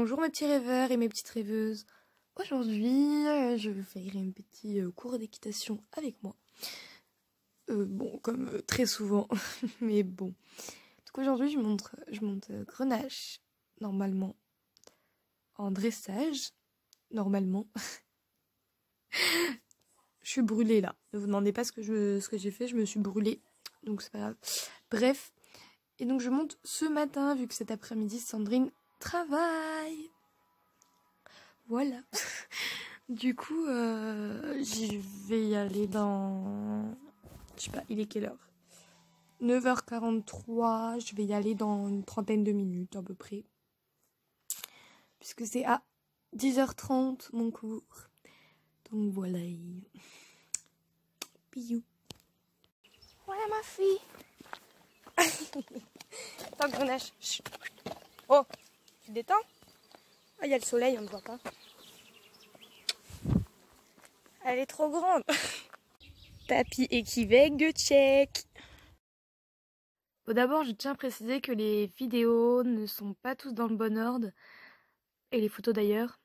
Bonjour mes petits rêveurs et mes petites rêveuses. Aujourd'hui, je vais faire un petit cours d'équitation avec moi. Bon, comme très souvent, mais bon. Donc aujourd'hui, je monte Grenache, normalement, en dressage, normalement. Je suis brûlée là. Ne vous demandez pas ce que j'ai fait, je me suis brûlée. Donc c'est pas grave. Bref. Et donc je monte ce matin, vu que cet après-midi, Sandrine travaille. Voilà. Du coup, je vais y aller dans... Je sais pas, il est quelle heure? 9h43, je vais y aller dans une trentaine de minutes à peu près. Puisque c'est à 10h30 mon cours. Donc voilà. Bisous. Voilà ma fille. Attends, Grenache. Oh, tu te détends? Ah, il y a le soleil, on ne voit pas. Elle est trop grande. Tapis équivègue, check. Bon, d'abord, je tiens à préciser que les vidéos ne sont pas tous dans le bon ordre. Et les photos d'ailleurs.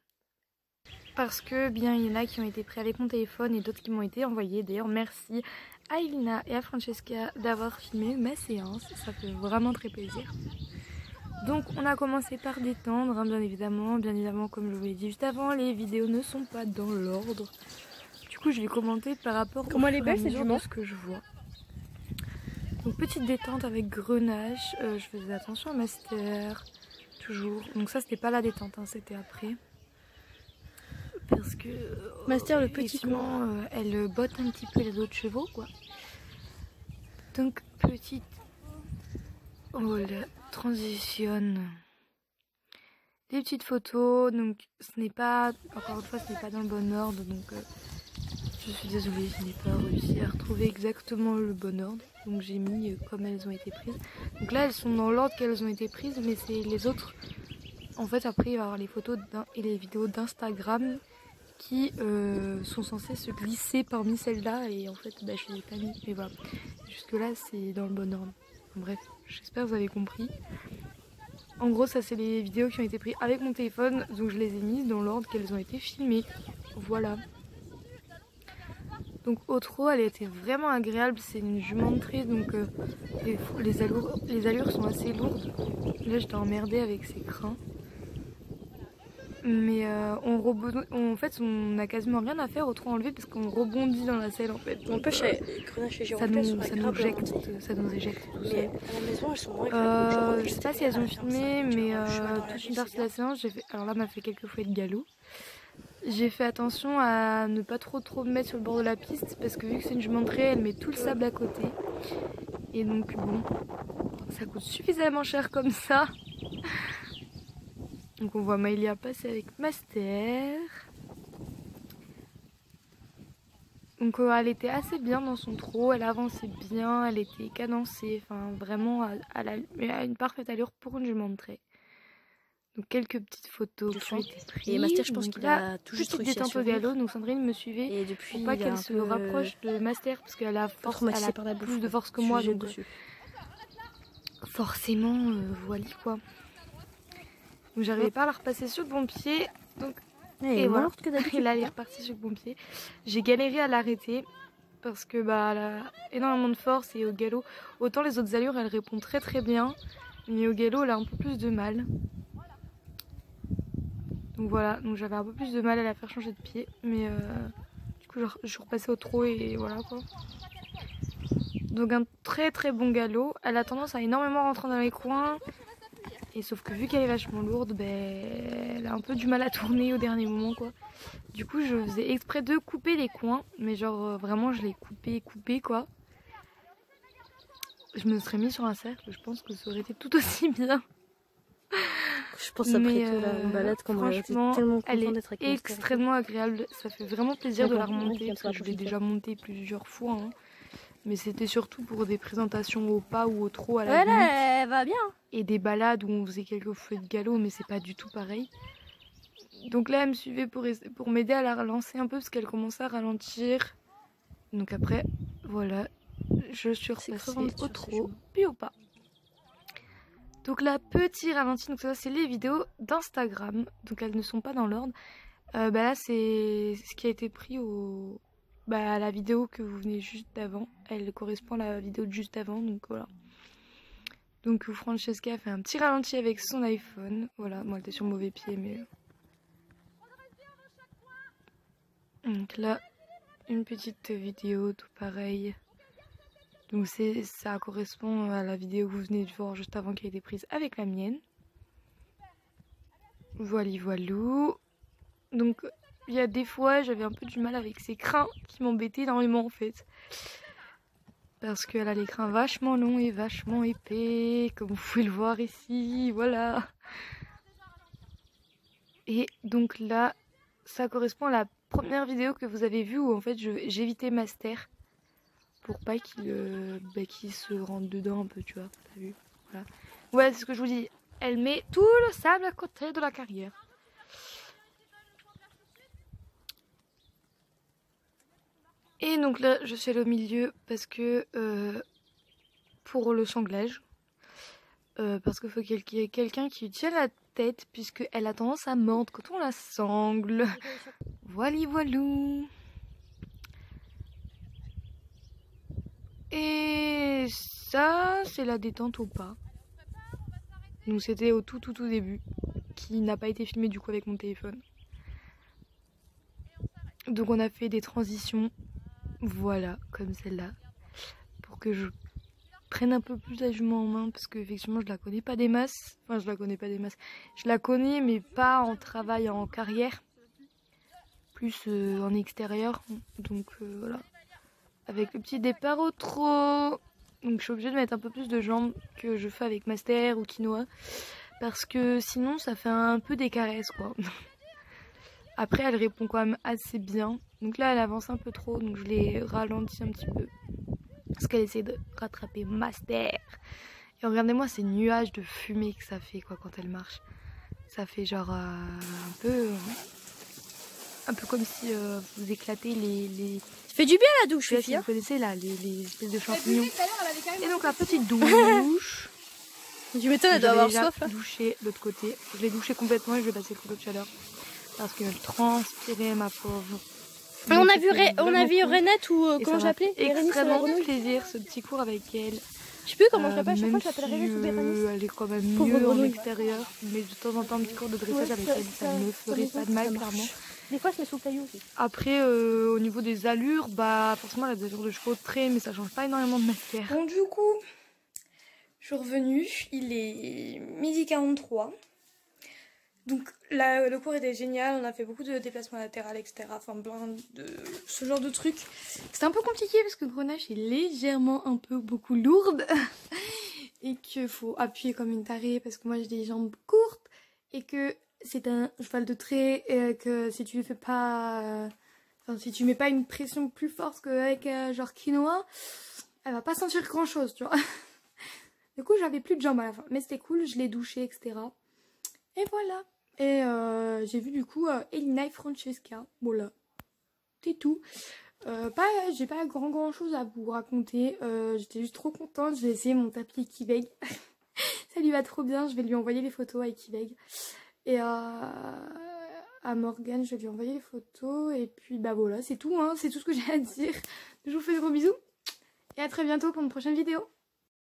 Parce que bien, il y en a qui ont été pris avec mon téléphone et d'autres qui m'ont été envoyés. D'ailleurs, merci à Elina et à Francesca d'avoir filmé ma séance. Ça fait vraiment très plaisir. Donc, on a commencé par détendre, hein, bien évidemment. Bien évidemment, comme je vous l'ai dit juste avant, les vidéos ne sont pas dans l'ordre. Du coup, je vais commenter par rapport au fur et à mesure de ce que je vois. Donc, petite détente avec Grenache. Je faisais attention à Master, toujours. Donc ça, c'était pas la détente, hein, c'était après. Parce que Master, le petit con, elle botte un petit peu les autres chevaux, quoi. Donc, petite... Oh, la transitionne. Des petites photos, donc ce n'est pas... Encore une fois, ce n'est pas dans le bon ordre, donc... Je suis désolée, je n'ai pas réussi à retrouver exactement le bon ordre. Donc j'ai mis comme elles ont été prises. Donc là elles sont dans l'ordre qu'elles ont été prises, mais c'est les autres. En fait après il va y avoir les photos et les vidéos d'Instagram qui sont censées se glisser parmi celles-là. Et en fait bah, je les ai pas mis. Mais voilà. Jusque là c'est dans le bon ordre. Bref, j'espère que vous avez compris. En gros ça c'est les vidéos qui ont été prises avec mon téléphone. Donc je les ai mises dans l'ordre qu'elles ont été filmées. Voilà. Donc au trot, elle était vraiment agréable, c'est une jument de trait, donc les allures sont assez lourdes. Là j'étais emmerdée avec ses crins. Mais en fait on n'a quasiment rien à faire au trot enlevé parce qu'on rebondit dans la selle en fait. On peut chez Grenache et ça nous éjecte tout ça. Mais à la maison elles sont moins agréables. Je sais pas si elles ont filmé, mais toute une partie de la séance, j'ai fait... Alors là, m'a fait quelques fois de galop. J'ai fait attention à ne pas trop me mettre sur le bord de la piste parce que vu que c'est une jument de trait, elle met tout le sable à côté. Et donc bon, ça coûte suffisamment cher comme ça. Donc on voit Maëlia passer avec Master. Donc elle était assez bien dans son trot, elle avançait bien, elle était cadencée, enfin vraiment à une parfaite allure pour une jument de trait. Donc quelques petites photos qui ont été prises. Et Master, je pense qu'il a tout juste petite réussi à détente au galop, donc Sandrine me suivait et depuis, pour pas qu'elle se rapproche de Master parce qu'elle a, plus de force que moi, donc forcément voilà quoi. Donc j'arrivais pas à la repasser sur le bon pied, donc et voilà. Et là elle est repartie sur le bon pied. J'ai galéré à l'arrêter parce que bah elle a énormément de force et au galop, autant les autres allures elle répond très bien, mais au galop elle a un peu plus de mal. Donc voilà, donc j'avais un peu plus de mal à la faire changer de pied, mais du coup je suis repassée au trot et voilà quoi. Donc un très bon galop, elle a tendance à énormément rentrer dans les coins, et sauf que vu qu'elle est vachement lourde, ben, elle a un peu du mal à tourner au dernier moment quoi. Du coup je faisais exprès de couper les coins, mais genre vraiment je les coupé quoi. Je me serais mis sur un cercle, je pense que ça aurait été tout aussi bien. Je pense après tout la balade quand franchement, tellement elle est d'être avec extrêmement agréable. Ça fait vraiment plaisir de la remonter parce que je l'ai déjà montée plusieurs fois. Hein. Mais c'était surtout pour des présentations au pas ou au trot à la limite. Elle va bien. Et des balades où on faisait quelques fouets de galop, mais c'est pas du tout pareil. Donc là, elle me suivait pour m'aider à la relancer un peu parce qu'elle commençait à ralentir. Donc après, voilà, je suis repassée au trot, puis au pas. Donc là, petit ralenti, donc ça c'est les vidéos d'Instagram, donc elles ne sont pas dans l'ordre. Là c'est ce qui a été pris à la vidéo que vous venez juste d'avant. Elle correspond à la vidéo de juste avant, donc voilà. Donc où Francesca a fait un petit ralenti avec son iPhone. Voilà, moi elle était sur le mauvais pied, mais... Donc là, une petite vidéo, tout pareil. Donc ça correspond à la vidéo que vous venez de voir juste avant qui a été prise avec la mienne. Voilou. Donc il y a des fois j'avais un peu du mal avec ses crins qui m'embêtaient énormément en fait. Parce qu'elle a les crins vachement longs et vachement épais, comme vous pouvez le voir ici, voilà. Et donc là, ça correspond à la première vidéo que vous avez vue où en fait j'évitais Master. Pour pas qu'il se rentre dedans un peu, tu vois, t'as vu, voilà. Ouais, c'est ce que je vous dis, elle met tout le sable à côté de la carrière. Et donc là, je suis allée au milieu parce que, pour le sanglage, parce qu'il faut qu'il y ait quelqu'un qui lui tient la tête, puisqu'elle a tendance à mordre quand on la sangle. Voilou. Et ça, c'est la détente au pas. Donc c'était au tout début, qui n'a pas été filmé du coup avec mon téléphone. Donc on a fait des transitions, voilà, comme celle-là, pour que je prenne un peu plus la jument en main, parce qu'effectivement je la connais pas des masses. Enfin, je la connais pas des masses. Je la connais, mais pas en travail en carrière, plus en extérieur. Donc voilà. Avec le petit départ au trot. Donc je suis obligée de mettre un peu plus de jambes que je fais avec Master ou Quinoa. Parce que sinon ça fait un peu des caresses quoi. Après elle répond quand même assez bien. Donc là elle avance un peu trop. Donc je l'ai ralenti un petit peu. Parce qu'elle essaie de rattraper Master. Et regardez-moi ces nuages de fumée que ça fait quoi quand elle marche. Ça fait genre un peu comme si vous éclatez les... Tu fais du bien la douche, si vous connaissez là, les espèces de champignons. Et donc la petite douche. Tu m'étonnes, elle doit avoir soif là. Douché l'autre côté. Je l'ai douché complètement et je vais passer le coup de chaleur. Parce que je transpirais ma pauvre. On a vu Renette ou comment j'appelais extrêmement plaisir ce petit cours avec elle. Je sais plus comment je l'appelle, chaque fois je l'appelle Renette ou Bérénice. Elle est quand même mieux en extérieur. Mais de temps en temps un petit cours de dressage avec elle, ça ne ferait pas de mal clairement. Des fois je mets sous le caillou aussi. Après au niveau des allures, forcément elle a des allures de chevaux de trait, mais ça change pas énormément de Master. Bon du coup, je suis revenue, il est 12h43. Donc là, le cours était génial, on a fait beaucoup de déplacements latérales, etc. Enfin plein de ce genre de trucs. C'était un peu compliqué parce que Grenache est légèrement beaucoup lourde. Et qu'il faut appuyer comme une tarée parce que moi j'ai des jambes courtes. Et que c'est un cheval de trait et que si tu fais pas... si tu mets pas une pression plus forte qu'avec genre Quinoa, elle va pas sentir grand chose, tu vois. Du coup j'avais plus de jambes à la fin. Mais c'était cool, je l'ai douché, etc. Et voilà. Et j'ai vu du coup Elina et Francesca. Voilà. C'est tout. J'ai pas grand chose à vous raconter. J'étais juste trop contente. J'ai essayé mon tapis Equibeg. Ça lui va trop bien. Je vais lui envoyer les photos à Equibeg. Et à Morgane, je vais lui envoyer les photos. Et puis voilà, c'est tout. Hein. C'est tout ce que j'ai à dire. Je vous fais de gros bisous. Et à très bientôt pour une prochaine vidéo.